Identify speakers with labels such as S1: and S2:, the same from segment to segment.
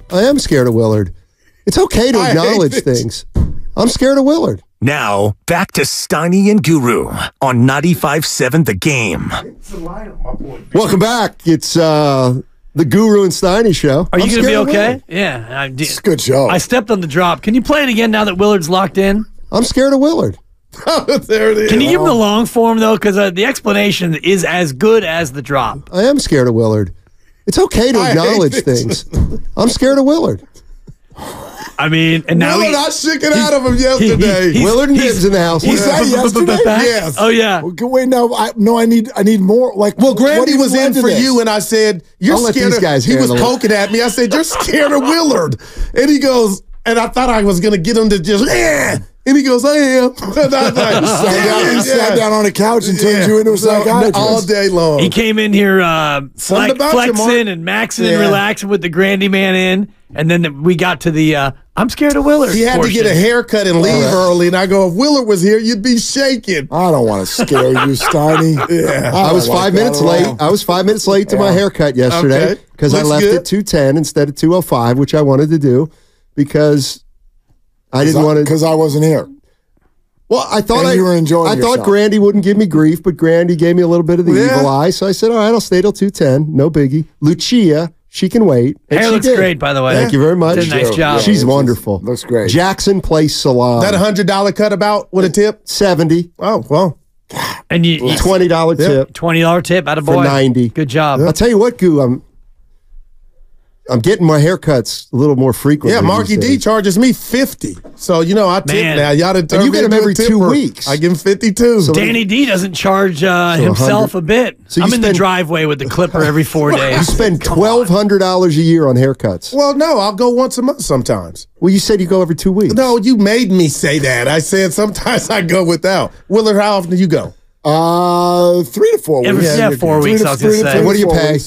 S1: I am scared of Willard. It's okay to acknowledge things. I'm scared of Willard.
S2: Now, back to Steiny and Guru on 95.7 The Game.
S1: Welcome back. It's the Guru and Steiny show.
S3: Are you going to be okay? Yeah.
S4: It's a good show.
S3: I stepped on the drop. Can you play it again now that Willard's locked in?
S1: I'm scared of Willard.
S4: There it is.
S3: Can you give him the long form, though? Because the explanation is as good as the drop.
S1: I am scared of Willard. It's okay to acknowledge things. I'm scared of Willard.
S3: I mean, and now
S4: Willard, I shook it out of him yesterday.
S1: Willard and Dibs in the house.
S4: Was that yesterday? Yes.
S3: Oh, yeah.
S4: Wait, no, I need more. Like,
S5: well, Grandy was in for you, and I said, "You're scared of." He was poking at me. I said, "You're scared of Willard," and he goes, and I thought I was gonna get him to just, and he goes, "I am." And I was like,
S4: he sat down on a couch and turned you into a psychiatrist
S5: all day long.
S3: He came in here flexing and maxing and relaxing with the Grandy man in, and then we got to the I'm scared of Willard.
S5: He had to get a haircut and leave early, and I go, if Willard was here, you'd be shaking.
S4: I don't want to scare you, Steiny.
S1: I was 5 minutes late. I was 5 minutes late to my haircut yesterday because I left at 2:10 instead of 2:05, which I wanted to do because I didn't want to.
S4: Because I wasn't here.
S1: Well, I thought
S4: you were enjoying yourself.
S1: thought Grandy wouldn't give me grief, but Grandy gave me a little bit of the evil eye. So I said, all right, I'll stay till 2:10. No biggie. Lucia, she can wait. And
S3: hair looks great, by the way.
S1: Thank you very much.
S3: Did a nice job.
S1: She's wonderful.
S4: Looks great.
S1: Jackson Place Salon.
S5: That $100 cut about with a tip?
S1: 70.
S5: Oh, well.
S3: And you
S1: $20 tip.
S3: $20 tip, attaboy.
S1: For 90.
S3: Good job.
S1: I'll tell you what, Goo, I'm getting my haircuts a little more frequently.
S5: Yeah, Marky D charges me $50. So, I tip now. Y'all done turned
S1: you get him every 2 weeks.
S5: I give him 52.
S3: So Danny D doesn't charge himself a bit. So I'm in the driveway with the clipper every 4 days.
S1: You spend $1,200 a year on haircuts.
S5: Well, no, I'll go once a month sometimes.
S1: Well, you said you go every 2 weeks.
S5: No, you made me say that. I said sometimes I go without. Willard, how often do you go?
S4: 3 to 4 weeks.
S3: Yeah, 4 weeks, I was going to say.
S1: What do you pay?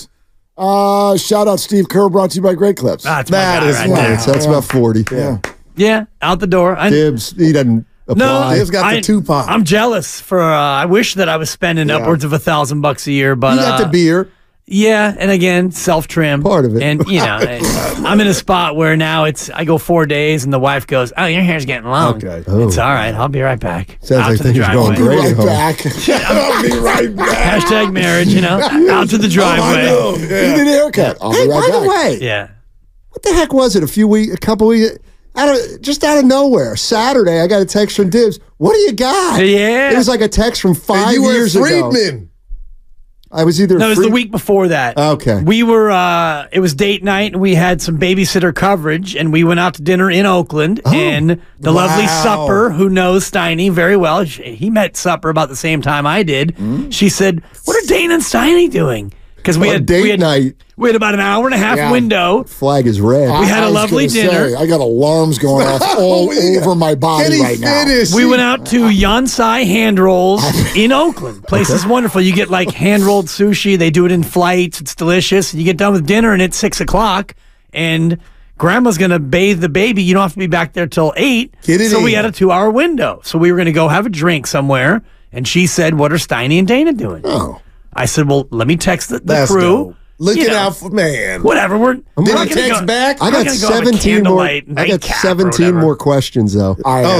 S4: Shout out Steve Kerr, brought to you by Great Clips.
S3: That's
S1: about 40.
S3: Yeah, out the door.
S1: Dibs, he doesn't apply.
S3: No,
S5: Dibs got the Tupac.
S3: I'm jealous for. I wish that I was spending upwards of $1,000 a year, but
S5: you got the beard.
S3: Yeah, and again, self-trim.
S1: Part of it.
S3: And, I'm in a spot where now I go 4 days, and the wife goes, "Oh, your hair's getting long."
S5: Okay.
S3: It's all right. I'll be right back.
S1: Sounds like things are going great at home.
S4: I'll be right back.
S3: Hashtag marriage, out to the driveway.
S4: You need a haircut. I'll
S1: Hey,
S4: be right
S1: by
S4: back.
S1: the way,
S3: Yeah.
S1: what the heck was it? A couple weeks, just out of nowhere. Saturday, I got a text from Dibs. What do you got?
S3: Yeah.
S1: It was like a text from 5
S5: you
S1: years
S5: were
S1: ago.
S5: Friedman.
S1: I was either.
S3: No, it was the week before that.
S1: Okay.
S3: We were, it was date night, and we had some babysitter coverage, and we went out to dinner in Oakland, and the lovely Supper, who knows Steiny very well, he met Supper about the same time I did. She said, "What are Dane and Steiny doing?" Because we had
S1: night.
S3: We had about an hour and a half window.
S1: Flag is red.
S3: We had a lovely dinner.
S4: I got alarms going off all over my body right now.
S3: We went out to Yansai Hand Rolls in Oakland. Place is wonderful. You get like hand-rolled sushi. They do it in flights. It's delicious. You get done with dinner, and it's 6 o'clock, and Grandma's going to bathe the baby. You don't have to be back there till 8. So we had a 2-hour window. So we were going to go have a drink somewhere, and she said, "What are Steiny and Dana doing?"
S4: Oh.
S3: I said, "Well, let me text the crew."
S5: Dope. Looking out for man.
S3: Whatever.
S5: Did he text back?
S1: I got 17 more. I got 17 more questions though.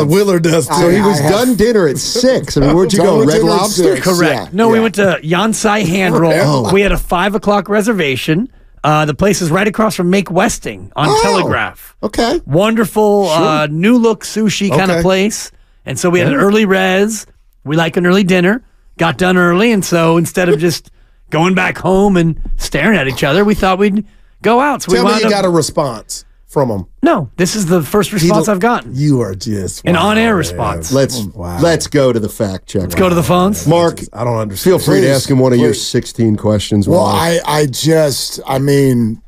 S5: Willard does too.
S1: So he was done dinner at 6. I mean, where'd you go? Red Lobster?
S3: Correct.
S4: Yeah.
S3: No, we went to Yansai Hand Roll. We had a 5 o'clock reservation. The place is right across from Make Westing on Telegraph.
S1: Okay.
S3: Wonderful, new look sushi kind of place. And so we had an early res. We like an early dinner. Got done early, and so instead of just going back home and staring at each other, we thought we'd go out. So
S5: Tell me you got a response from him.
S3: No, this is the first response I've gotten.
S5: You are just
S3: an on-air response.
S1: Let's go to the fact check.
S3: Let's go to the phones.
S1: Mark,
S5: I don't understand.
S1: Feel free to ask him one of your 16 questions.
S4: Well, I mean...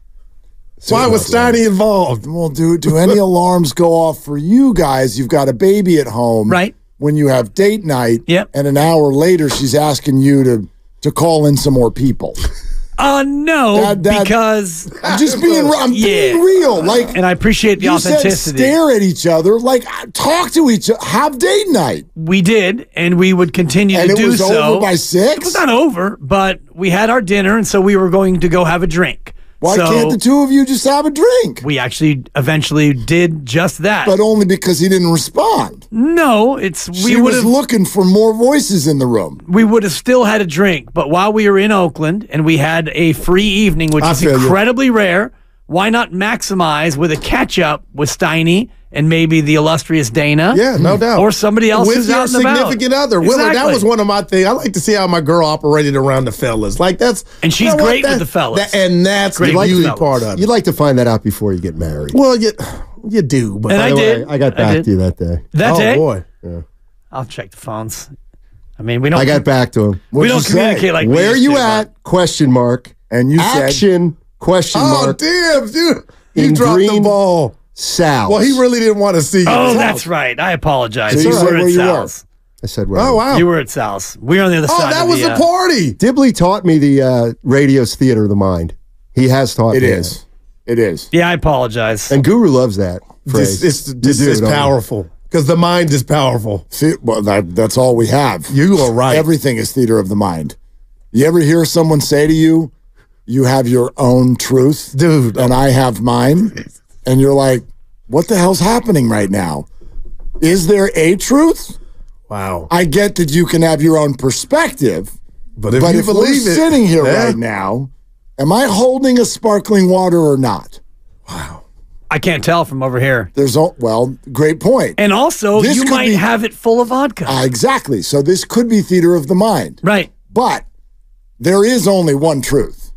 S5: Why was Steiny involved?
S4: Well, do any alarms go off for you guys? You've got a baby at home.
S3: Right.
S4: When you have date night, and an hour later she's asking you to call in some more people.
S3: No, because
S4: I'm just being real. Like,
S3: and I appreciate the authenticity.
S4: Said stare at each other, like talk to each other, have date night.
S3: We did, and we would continue to do so.
S4: And it was over by 6?
S3: It was not over, but we had our dinner, and so we were going to go have a drink.
S4: Why can't the two of you just have a drink?
S3: We actually eventually did just that.
S4: But only because he didn't respond.
S3: No,
S4: She was looking for more voices in the room.
S3: We would have still had a drink, but while we were in Oakland and we had a free evening, which is incredibly rare, why not maximize with a catch-up with Steiny and maybe the illustrious Dana?
S5: Yeah, no doubt.
S3: Or somebody else
S5: with
S3: who's
S5: your
S3: out and about.
S5: significant other.
S3: Exactly.
S5: Willard, that was one of my things. I like to see how my girl operated around the fellas. Like that's
S3: And she's great with the fellas.
S5: And that's the beauty part of it.
S1: You'd like to find that out before you get married.
S5: Well, you do. But
S3: and I did.
S1: I got back to you that day.
S3: That day?
S5: Oh, boy.
S1: Yeah.
S3: I'll check the phones. I mean, we don't.
S1: I got back to him.
S3: We don't communicate like
S1: where
S3: we
S1: you
S3: used to,
S1: at? Question mark.
S4: And you
S1: action? Question mark.
S5: Oh, damn, dude. You
S1: In
S5: dropped
S1: green
S5: the ball.
S1: Sal's.
S5: Well, he really didn't want to see you.
S3: Oh, that's right. I apologize.
S4: So you
S3: You
S4: said
S3: were
S4: where
S3: at
S4: you
S3: Sal's.
S1: I said, where?
S5: Oh, wow.
S3: You were at Sal's. We were on the other side.
S5: Oh, that
S3: of
S5: was
S3: the,
S5: a party.
S1: Dibley taught me the radio's theater of the mind. He has taught me
S4: It is. It is.
S3: Yeah, I apologize.
S1: And Guru loves that phrase.
S5: This is powerful because the mind is powerful.
S4: See, well, that's all we have.
S5: You are right.
S4: Everything is theater of the mind. You ever hear someone say to you, you have your own truth,
S5: dude,
S4: and I have mine? And you're like, what the hell's happening right now? Is there a truth?
S5: Wow.
S4: I get that you can have your own perspective,
S5: but if you believe
S4: we're sitting here right now, am I holding a sparkling water or not?
S5: Wow.
S3: I can't tell from over here.
S4: Great point.
S3: And also, you might have it full of vodka.
S4: Exactly. So this could be theater of the mind.
S3: Right.
S4: But there is only one truth.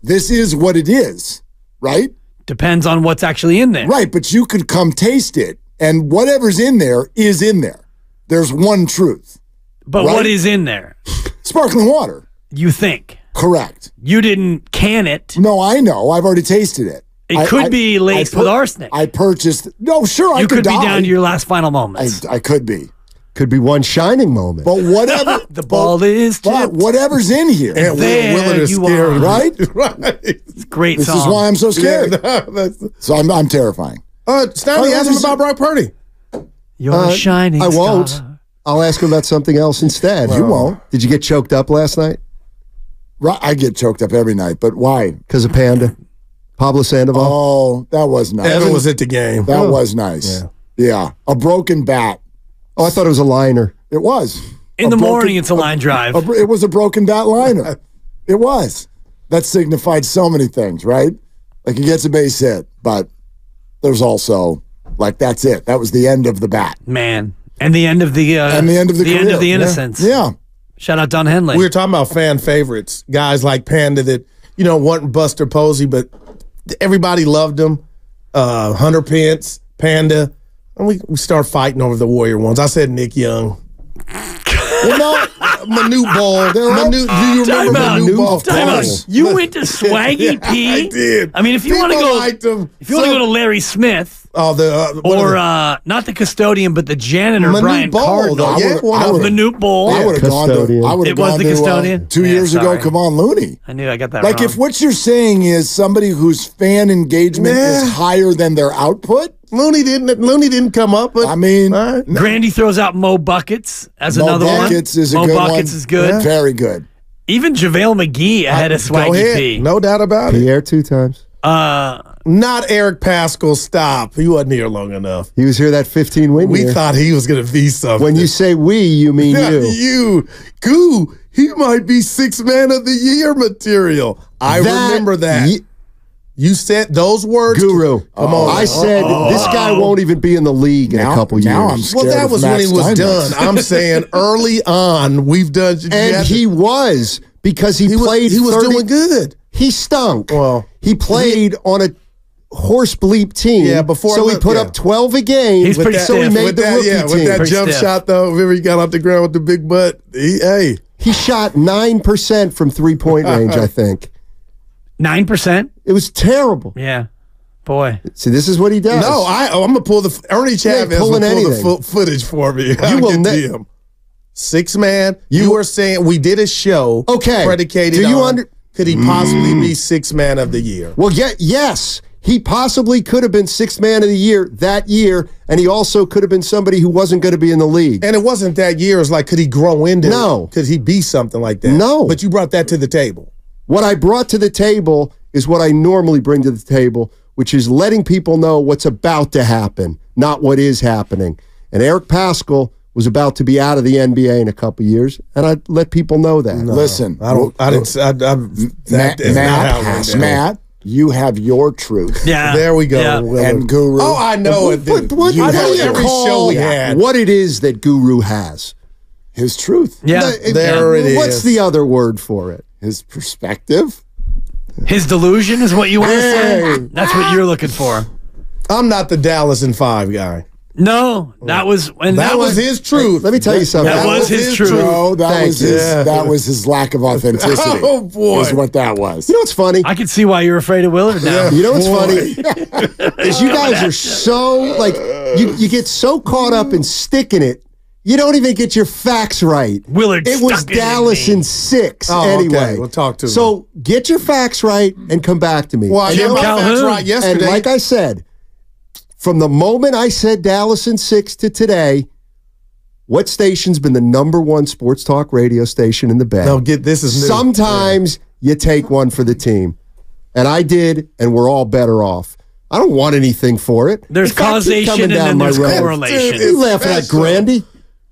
S4: This is what it is, right?
S3: Depends on what's actually in there.
S4: Right, but you could come taste it, and whatever's in there is in there. There's one truth.
S3: But what is in there?
S4: Sparkling water.
S3: You think.
S4: Correct.
S3: You didn't can it.
S4: No, I know. I've already tasted it.
S3: It could be laced with arsenic.
S4: I purchased. No, sure, I could die.
S3: You could be down to your last final moments.
S4: I could be.
S1: Could be one shining moment.
S4: But whatever.
S3: The ball is tipped.
S4: Whatever's in here.
S3: And Willard is scared.
S4: Right?
S5: Right.
S3: It's a great
S4: This
S3: song.
S4: is why I'm so scared.
S5: Yeah,
S4: so I'm terrifying.
S5: Steiny, ask him about Brock Purdy.
S3: You're a shining
S1: I won't.
S3: star.
S1: I'll ask him about something else instead.
S4: You won't.
S1: Did you get choked up last night?
S4: Right, I get choked up every night, but why?
S1: Because of Panda? Pablo Sandoval?
S4: Oh, that was nice.
S5: Evan was at the game.
S4: That was nice. Yeah. A broken bat.
S1: Oh, I thought it was a liner.
S4: It was.
S3: In the morning, it's a line drive.
S4: It was a broken bat liner. It was. That signified so many things, right? Like he gets a base hit, but there's also, like, that's it. That was the end of the bat.
S3: Man. And the end of the
S4: and the end of the
S3: end of the innocence.
S4: Yeah.
S3: Shout out Don Henley.
S5: We were talking about fan favorites, guys like Panda that, wasn't Buster Posey, but everybody loved him. Hunter Pence, Panda. And we start fighting over the Warrior ones. I said Nick Young.
S4: Well, no,
S5: Manu Ball. Do you remember Manu Ball?
S3: You went to Swaggy P?
S5: I did.
S3: I mean, if you want to go to Larry Smith, not the custodian, but the janitor,
S5: Manu
S3: Brian
S5: Ball,
S3: Cardinal, Manute Ball.
S4: I would have gone to.
S3: It was the custodian.
S4: 2 years ago. Come on, Looney.
S3: I knew I got that
S4: wrong. If what you're saying is somebody whose fan engagement is higher than their output.
S5: Looney didn't come up, but
S4: I mean,
S3: Grandy throws out Mo Buckets as another one.
S4: Mo Buckets is a
S3: Mo
S4: good
S3: Buckets
S4: one.
S3: is good.
S4: Yeah. Very good.
S3: Even JaVale McGee ahead of Swaggy P.
S5: No doubt about it.
S1: Pierre 2 times.
S5: Not Eric Pascal. Stop. He wasn't here long enough.
S1: He was here that 15
S5: We thought he was going to be something.
S1: When you say we, you mean you.
S5: Goo. He might be 6th man of the year material. I remember that. You said those words.
S1: Guru.
S5: Come on.
S1: I said this guy won't even be in the league in a couple years.
S4: I'm scared
S5: that was when he was done. I'm saying early on, we've done.
S1: And he was, because he played.
S5: He was doing good.
S1: He stunk.
S5: Well,
S1: he played on a horse bleep team.
S5: Yeah, before
S1: so he put up 12 a game.
S3: He's pretty
S1: so he made the rookie team.
S5: With that jump shot though, remember he got off the ground with the big butt.
S1: He shot 9% from 3-point range. I think
S3: 9%.
S1: It was terrible.
S3: Yeah, boy.
S1: See, this is what he does.
S5: No, I'm gonna pull the Ernie Chavez will pull the footage for me. You will get him. 6 man. You were saying we did a show. Predicated on. Could he possibly be 6th man of the year?
S1: Well, yes. He possibly could have been 6th man of the year that year, and he also could have been somebody who wasn't going to be in the league.
S5: And it wasn't that year. It's like, could he grow into
S1: No.
S5: it? Could he be something like that?
S1: No.
S5: But you brought that to the table.
S1: What I brought to the table is what I normally bring to the table, which is letting people know what's about to happen, not what is happening. And Eric Paschal was about to be out of the NBA in a couple years, and I let people know that.
S4: No, listen,
S5: Matt,
S4: you have your truth.
S3: Yeah,
S5: there we go.
S3: Yeah.
S4: And Guru.
S5: Oh, I know it.
S1: I know every show we had. What it is that Guru has.
S4: His truth.
S3: Yeah.
S5: There it is.
S1: What's the other word for it?
S4: His perspective.
S3: His delusion is what you want to say? That's what you're looking for.
S5: I'm not the Dallas in 5 guy.
S3: No, that was
S5: his truth.
S1: Let me tell you something.
S3: That was his truth.
S4: No, that was his lack of authenticity.
S5: Oh, boy.
S4: Is what that was.
S1: You know what's funny?
S3: I can see why you're afraid of Willard now.
S1: You know what's funny? Is you guys are so, like, you get so caught up in sticking it, you don't even get your facts right.
S3: Willard
S1: It was
S3: stuck it
S1: Dallas
S3: in me.
S1: in 6
S5: Oh,
S1: anyway.
S5: okay. We'll talk to him.
S1: So get your facts right and come back to me.
S5: Well, I got my facts right yesterday.
S1: And like I said, from the moment I said Dallas in 6 to today, what station's been the #1 sports talk radio station in the Bay?
S5: No, this is new.
S1: Sometimes you take one for the team. And I did, and we're all better off. I don't want anything for it.
S3: There's
S1: In fact, keep
S3: causation
S1: coming
S3: and
S1: down
S3: then
S1: my
S3: there's
S1: road.
S3: correlation.
S1: You laughing at Grandy?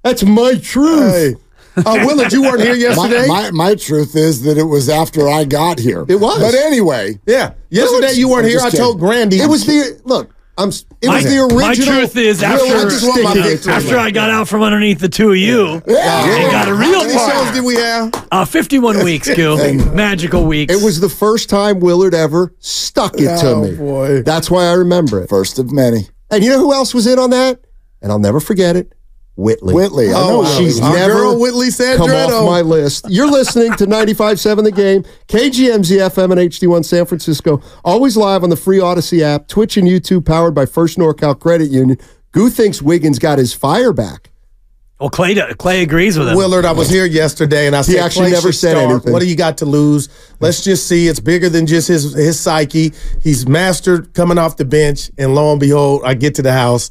S1: That's my truth.
S5: Hey. Willard, you weren't here yesterday?
S4: My truth is that it was after I got here.
S1: It was.
S4: But anyway.
S5: Yeah. Yesterday you weren't here. I told Grandy.
S1: It was the look. Was the original.
S3: My truth is after I got out from underneath the two of you, and got a real
S5: How many shows did we have?
S3: 51 weeks, Gil. Magical weeks.
S1: It was the first time Willard ever stuck it to me.
S5: Boy.
S1: That's why I remember it.
S4: First of many.
S1: And you know who else was in on that? And I'll never forget it. Whitley.
S4: I know.
S1: She's
S5: Our
S1: never
S5: girl Whitley Sandretto.
S1: come off my list. You're listening to 95.7 The Game, KGMZ FM and HD1 San Francisco. Always live on the free Odyssey app, Twitch and YouTube, powered by First NorCal Credit Union. Goo thinks Wiggins got his fire back.
S3: Well, Clay agrees with him.
S5: Willard, I was here yesterday, and I said,
S1: he actually
S5: Clay
S1: never said anything.
S5: What do you got to lose? Let's just see. It's bigger than just his psyche. He's mastered coming off the bench, and lo and behold, I get to the house,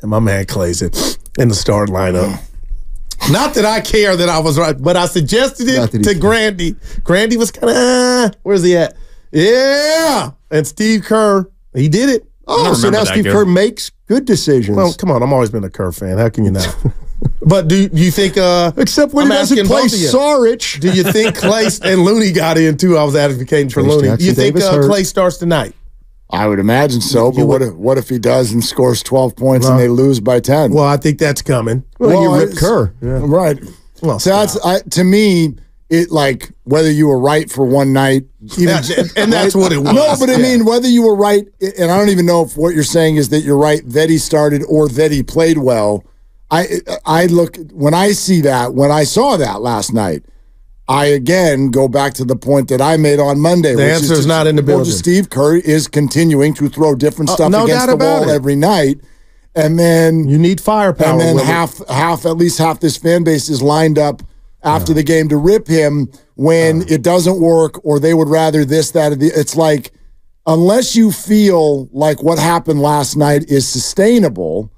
S5: and my man Clay's in the start lineup. Not that I care that I was right, but I suggested it to Grandy. Grandy was kind of, where's he at? Yeah. And Steve Kerr, he did it.
S1: Oh, so now Steve Kerr makes good decisions.
S5: Well, come on. I'm always been a Kerr fan. How can you not? But do you think...
S1: Except when he doesn't play Saric.
S5: Do you think Clay and Looney got in, too? I was advocating for Looney. Do you think Clay starts tonight?
S4: I would imagine so, but what if he does and scores 12 points and they lose by 10?
S5: Well, I think that's coming.
S1: Well, you rip Kerr.
S4: Yeah. Right.
S5: Well,
S4: so to me, it like whether you were right for one night.
S5: And that's what it was.
S4: No, but I mean, whether you were right, and I don't even know if what you're saying is that you're right, that he started or that he played well. I look, when I saw that last night, I again go back to the point that I made on Monday.
S5: The answer is not in the building.
S4: Steve Kerr is continuing to throw different stuff against the wall every night. And then
S5: you need firepower.
S4: And then at least half this fan base is lined up after the game to rip him when it doesn't work, or they would rather this, that, or the. It's like, unless you feel like what happened last night is sustainable,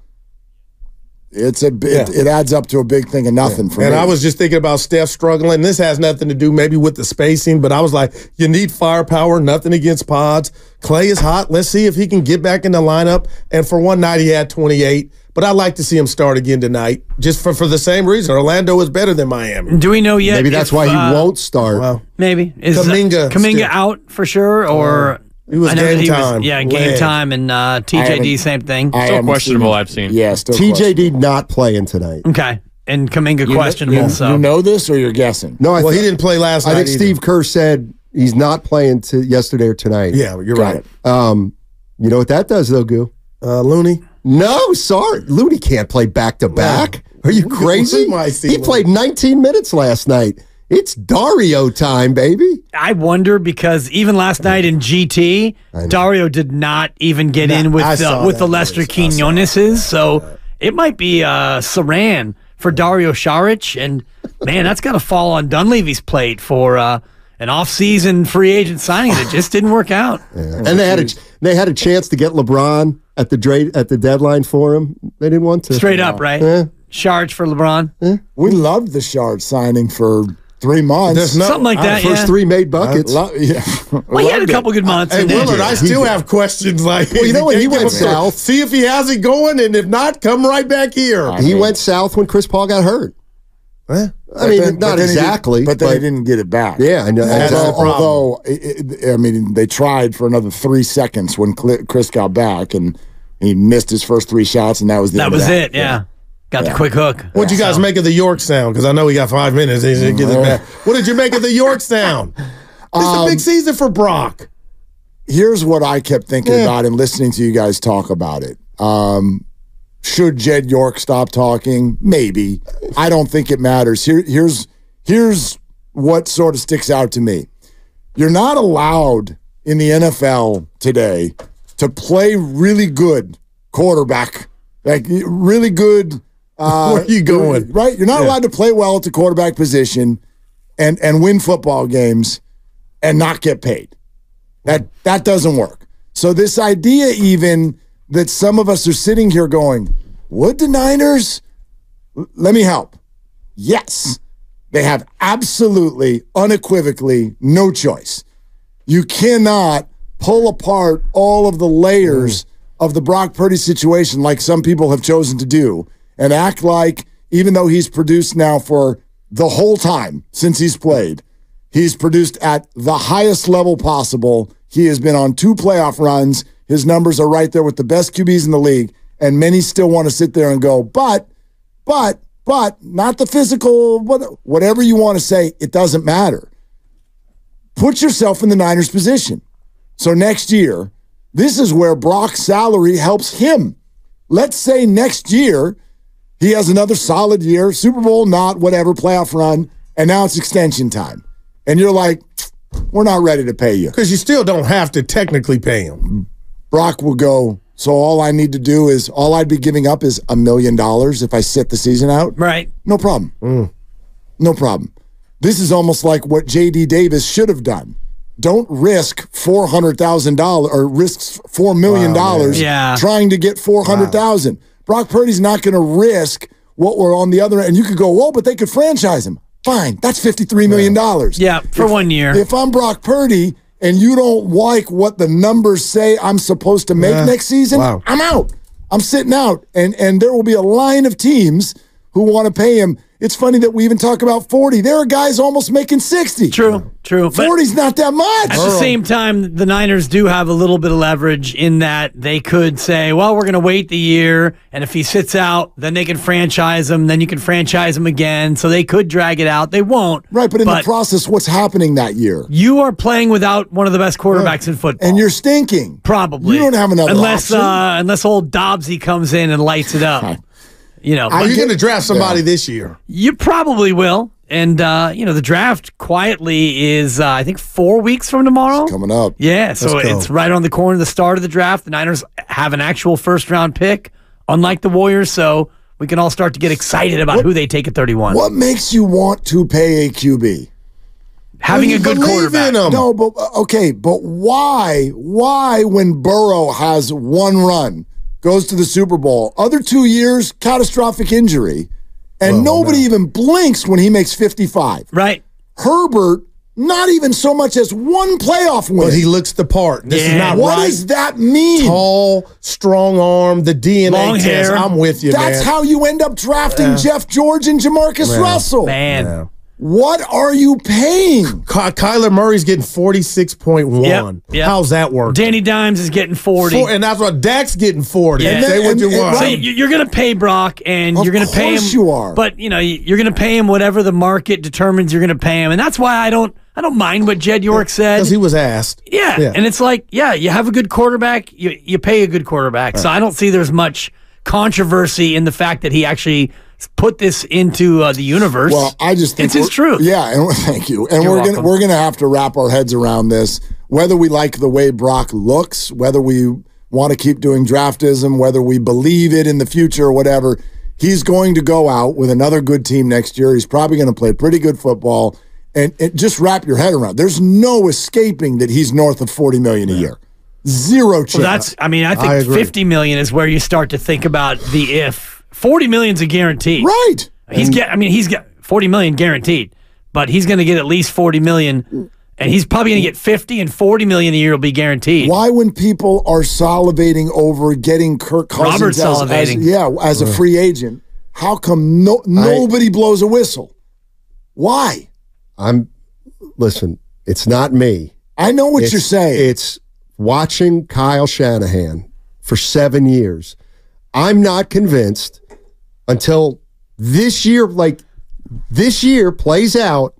S4: it adds up to a big thing of nothing for me.
S5: And I was just thinking about Steph struggling. This has nothing to do maybe with the spacing, but I was like, you need firepower, nothing against Pods. Clay is hot. Let's see if he can get back in the lineup. And for one night, he had 28. But I'd like to see him start again tonight, just for the same reason. Orlando is better than Miami.
S3: Do we know yet?
S1: Maybe that's why he won't start.
S3: Well, maybe. Is
S5: Kuminga
S3: out for sure, or...
S5: He was game time.
S3: Game time, and TJD, same thing.
S6: Still questionable, I've seen.
S4: Yeah, still
S1: TJD not playing tonight.
S3: Okay. And Kuminga questionable.
S4: You know this, or you're guessing?
S1: No,
S5: he didn't play last night.
S1: I think Steve Kerr said he's not playing yesterday or tonight.
S5: Yeah, you're right.
S1: You know what that does, though, Goo?
S5: Looney?
S1: No, sorry. Looney can't play back-to-back. Are you crazy? He played 19 minutes last night. It's Dario time, baby.
S3: I wonder because even last night in GT, Dario did not even get in with the Lester Quinoneses. So it might be Saran for Dario Saric. And, man, that's got to fall on Dunleavy's plate for an off-season free agent signing that just didn't work out.
S1: Yeah. And they had a chance to get LeBron at the deadline for him. They didn't want to.
S3: Straight up, right?
S1: Yeah.
S3: Saric for LeBron.
S4: We loved the Shard signing for 3 months.
S3: Something like that,
S1: First 3 made buckets.
S3: Well, he had a couple good months.
S5: Hey, Willard, I still have questions. Like,
S1: well, you know what? He went south.
S5: See if he has it going, and if not, come right back here.
S1: He went south when Chris Paul got hurt.
S5: Huh?
S1: I mean, not exactly.
S4: But then he didn't get it back.
S1: Yeah, I know.
S4: Although, I mean, they tried for another 3 seconds when Chris got back, and he missed his first 3 shots, and that was the end of that.
S3: It, yeah. Got the quick hook.
S5: What'd you guys make of the York sound? Because I know we got 5 minutes. He should get it back. What did you make of the York sound? It's a big season for Brock.
S4: Here's what I kept thinking about and listening to you guys talk about it. Should Jed York stop talking? Maybe. I don't think it matters. Here's what sort of sticks out to me. You're not allowed in the NFL today to play really good quarterback, like really good.
S5: Where are you going?
S4: Right? You're not allowed to play well at the quarterback position and win football games and not get paid. That doesn't work. So this idea even that some of us are sitting here going, would the Niners? Let me help. Yes. They have absolutely, unequivocally no choice. You cannot pull apart all of the layers of the Brock Purdy situation like some people have chosen to do and act like, even though he's produced now for the whole time since he's played, he's produced at the highest level possible. He has been on 2 playoff runs. His numbers are right there with the best QBs in the league, and many still want to sit there and go, but, not the physical, whatever you want to say, it doesn't matter. Put yourself in the Niners' position. So next year, this is where Brock's salary helps him. Let's say next year, he has another solid year, Super Bowl, not whatever, playoff run, and now it's extension time. And you're like, we're not ready to pay you.
S5: Because you still don't have to technically pay him.
S4: Brock will go, so all I need to do is, all I'd be giving up is $1 million if I sit the season out?
S3: Right.
S4: No problem. No problem. This is almost like what J.D. Davis should have done. Don't risk $400,000 or risks $4 million trying to get $400,000. Wow. Brock Purdy's not going to risk what we're on the other end. And you could go, well, but they could franchise him. Fine, that's $53 million.
S3: Yeah, for 1 year.
S4: If I'm Brock Purdy and you don't like what the numbers say I'm supposed to make next season, I'm out. I'm sitting out. And there will be a line of teams who want to pay him. It's funny that we even talk about 40. There are guys almost making 60.
S3: True.
S4: 40's not that much.
S3: At the same time, the Niners do have a little bit of leverage in that they could say, well, we're going to wait the year, and if he sits out, then they can franchise him, then you can franchise him again, so they could drag it out. They won't.
S4: Right, but in the process, what's happening that year?
S3: You are playing without one of the best quarterbacks in football.
S4: And you're stinking.
S3: Probably.
S4: You don't have another option.
S3: Unless old Dobbsy comes in and lights it up. You know,
S5: are you going to draft somebody this year?
S3: You probably will. And, the draft quietly is, I think, 4 weeks from tomorrow.
S4: It's coming up.
S3: Yeah, so it's right on the corner of the start of the draft. The Niners have an actual first-round pick, unlike the Warriors, so we can all start to get excited about who they take at 31.
S4: What makes you want to pay a QB?
S3: Having a good quarterback.
S4: No, but okay, but why when Burrow has one run, goes to the Super Bowl, other 2 years, catastrophic injury, and nobody even blinks when he makes 55.
S3: Right.
S4: Herbert, not even so much as one playoff win.
S5: But he looks the part. This is not
S4: what does that mean?
S5: Tall, strong arm, the DNA
S3: long
S5: test.
S3: hair.
S5: I'm with you,
S4: That's how you end up drafting Jeff George and Jamarcus Russell.
S3: Man.
S5: Yeah.
S4: What are you paying?
S5: Kyler Murray's getting 46.1.
S3: Yep.
S5: How's that work?
S3: Danny Dimes is getting 40.
S5: And that's what Dak's getting 40.
S3: Yeah.
S5: Say what you want.
S3: So you're going to pay Brock, and you're going to pay him.
S4: Of course you are.
S3: But, you're going to pay him whatever the market determines you're going to pay him. And that's why I don't mind what Jed York said.
S5: Because he was asked.
S3: Yeah. And it's like, you have a good quarterback, you pay a good quarterback. Right. So I don't see there's much controversy in the fact that he actually put this into the universe.
S4: Well, I just think
S3: it's his truth.
S4: Yeah, and thank you. And we're gonna have to wrap our heads around this, whether we like the way Brock looks, whether we want to keep doing draftism, whether we believe it in the future or whatever. He's going to go out with another good team next year. He's probably going to play pretty good football, and just wrap your head around. There's no escaping that he's north of $40 million a year. Zero chance.
S3: Well, I think $50 million is where you start to think about the if. $40 million's a guarantee.
S4: Right.
S3: He's got $40 million guaranteed. but he's going to get at least $40 million. And he's probably going to get $50 and $40 million a year will be guaranteed.
S4: Why, when people are salivating over getting Kirk Cousins as a free agent, how come nobody blows a whistle? Why?
S1: Listen, it's not me.
S4: I know what you're saying.
S1: It's watching Kyle Shanahan for 7 years. I'm not convinced until this year plays out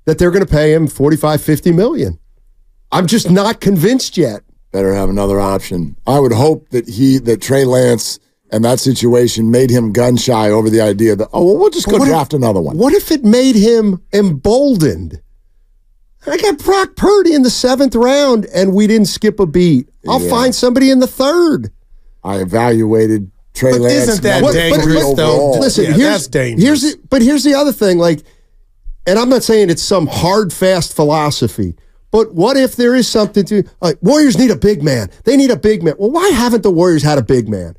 S1: that they're going to pay him $45-50 million. I'm just not convinced yet.
S4: Better have another option. I would hope that Trey Lance and that situation made him gun shy over the idea that, we'll just go draft another one.
S1: What if it made him emboldened? I got Brock Purdy in the 7th round, and we didn't skip a beat. I'll find somebody in the 3rd.
S4: I evaluated Trey Lance.
S5: Isn't that dangerous, though?
S1: Listen,
S5: that's dangerous.
S1: Here's the other thing, and I'm not saying it's some hard, fast philosophy, but what if there is something to, Warriors need a big man. They need a big man. Well, why haven't the Warriors had a big man?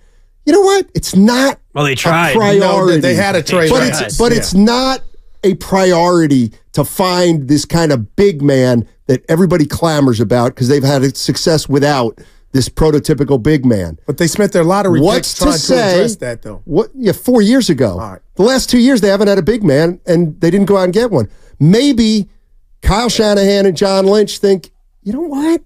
S1: You know what? It's not
S3: they tried.
S1: a priority.
S5: No, they had a Trey Lance.
S1: But it's not a priority to find this kind of big man that everybody clamors about because they've had success without this prototypical big man.
S5: But they spent their lottery picks trying to address that, though.
S1: 4 years ago.
S5: All right.
S1: The last 2 years, they haven't had a big man, and they didn't go out and get one. Maybe Kyle Shanahan and John Lynch think, you know what?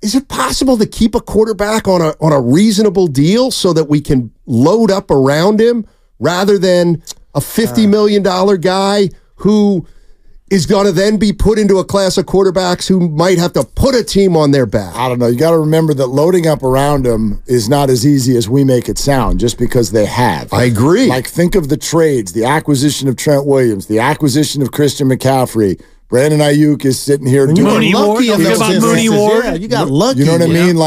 S1: Is it possible to keep a quarterback on a reasonable deal so that we can load up around him rather than a $50 million guy who is going to then be put into a class of quarterbacks who might have to put a team on their back?
S4: I don't know. You got to remember that loading up around him is not as easy as we make it sound just because they have.
S1: I agree.
S4: Think of the trades, the acquisition of Trent Williams, the acquisition of Christian McCaffrey. Brandon Ayuk is sitting here doing
S3: Mooney Ward.
S5: You got
S3: Mooney Ward.
S5: Yeah, you got lucky.
S4: You know what I mean?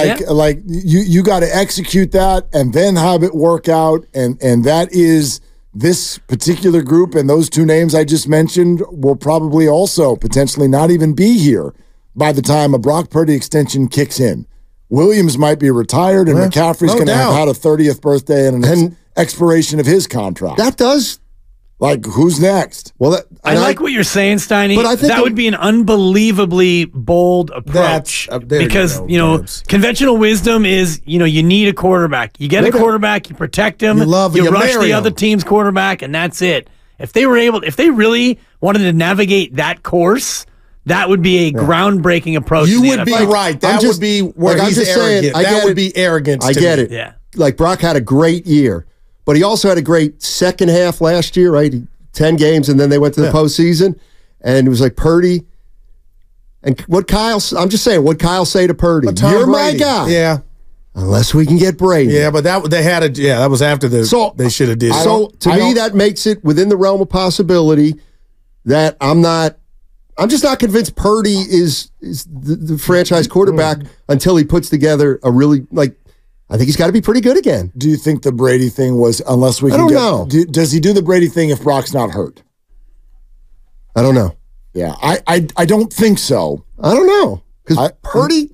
S4: You got to execute that and then have it work out, and that is this particular group, and those two names I just mentioned will probably also potentially not even be here by the time a Brock Purdy extension kicks in. Williams might be retired, and McCaffrey's going to have had a 30th birthday and an expiration of his contract.
S1: That does.
S4: Who's next?
S1: Well,
S3: I like what you're saying, Steiny.
S1: But I think
S3: that would be an unbelievably bold approach because conventional wisdom is you need a quarterback. You get a quarterback, you protect him, you rush the other team's quarterback, and that's it. If they really wanted to navigate that course, that would be a groundbreaking approach.
S5: You would be right. That would be where he's arrogant. That would be arrogance.
S1: I get it.
S3: Yeah.
S1: Brock had a great year. But he also had a great second half last year, right? 10 games, and then they went to the postseason. And it was Purdy. And I'm just saying, what Kyle say to Purdy? You're my guy.
S5: Yeah.
S1: Unless we can get Brady.
S5: Yeah, but that was after they should have did.
S1: So to me, that makes it within the realm of possibility that I'm just not convinced Purdy is the franchise quarterback until he puts together a really, I think he's got to be pretty good again.
S4: Do you think the Brady thing was, unless we can
S1: I don't know.
S4: Does he do the Brady thing if Brock's not hurt?
S1: I don't know.
S4: Yeah, I don't think so.
S1: I don't know. Because Purdy,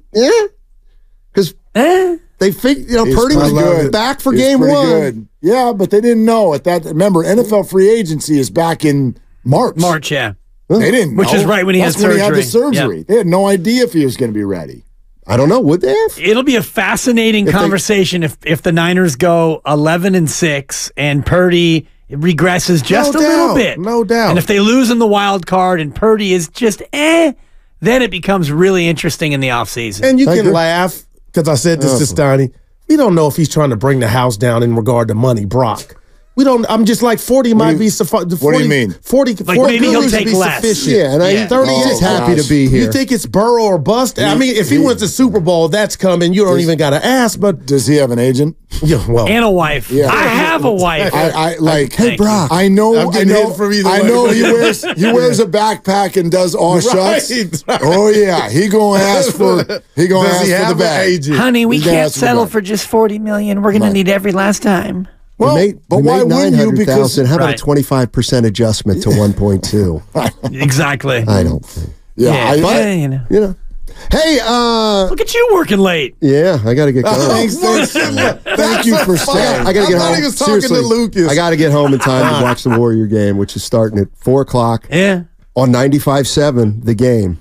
S1: because they think, Purdy was good. Back for game one. Good.
S4: Yeah, but they didn't know at that. Remember, NFL free agency is back in March.
S3: March, yeah.
S4: They didn't know.
S3: Which is right when he had surgery.
S4: When he had the surgery. Yep. They had no idea if he was going to be ready.
S1: I don't know. Would they have?
S3: It'll be a fascinating conversation if the Niners go 11-6 and Purdy regresses just a little bit.
S5: No doubt.
S3: And if they lose in the wild card and Purdy is just then it becomes really interesting in the offseason.
S5: And you can laugh because I said this to Steiny. We don't know if he's trying to bring the house down in regard to money, Brock. We don't. I'm just 40 might be sufficient.
S4: What do you mean?
S5: 40
S3: maybe he'll take less.
S5: Sufficient.
S1: Yeah, and
S5: 30
S1: is happy to be here.
S5: You think it's Burrow or bust? I mean, if he wins the Super Bowl, that's coming. You don't even got to ask. But
S4: does he have an agent?
S5: Yeah, well,
S3: and a wife. Yeah. I have a wife.
S1: Hey, Brock.
S4: I know he wears a backpack and does all shucks. Right. Oh yeah, he gonna ask for the bag.
S5: Agent?
S3: Honey, we can't settle for just $40 million. We're gonna need every last time.
S1: Well, but why wouldn't you? Because how about a 25% adjustment to 1.2?
S3: Exactly.
S1: I don't think.
S4: Yeah,
S1: Hey,
S3: look at you working late.
S1: Yeah, I got to get going.
S4: Thanks. Thank you for staying.
S1: I got to get home.
S5: He was talking
S1: Seriously,
S5: to Lucas.
S1: I got to get home in time to watch the Warrior game, which is starting at 4 o'clock
S3: Yeah.
S1: on 95.7 The Game.